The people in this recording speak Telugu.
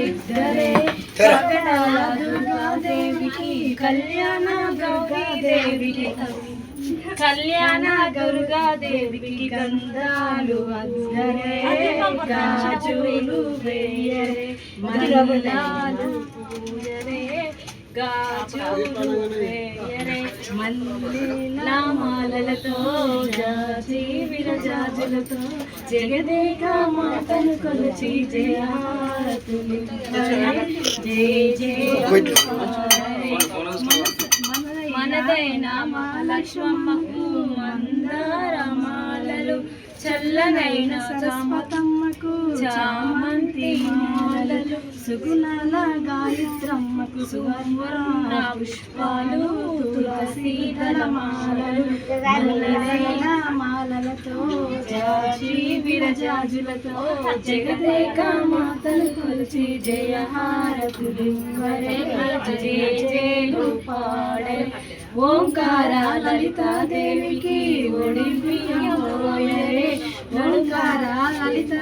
ఇద్దరే కకటాల దుర్గాదేవికి కళ్యాణ దుర్గాదేవికి కళ్యాణ దుర్గాదేవికి గంధాలు అందరే గాజులు వేయరే మంగళాలు పూయరే గాజులు వేయరే మల్లెల మాలలతో జాజి విరజాజులతో జగదేక మాతను కొలిచి జయారతులు జయ జయ మనదైన మహాలక్ష్మమ్మకు మందారమాలలు చల్లనైన సరస్వతమ్మకు చామంతి మాలలు సుగుణాల గాయత్రమ్మకు సువర్ణ పుష్పాలు తులసీదళ మాలలు నల్లనైన మాలలతో జాజి విరజాజులతో జగదేక మాతలు కొలిచి జయహారతులు జయ జయలు పాడే ఓంకార లలితాదేవికి ఒడి బియ్యం ఓంకార లలిత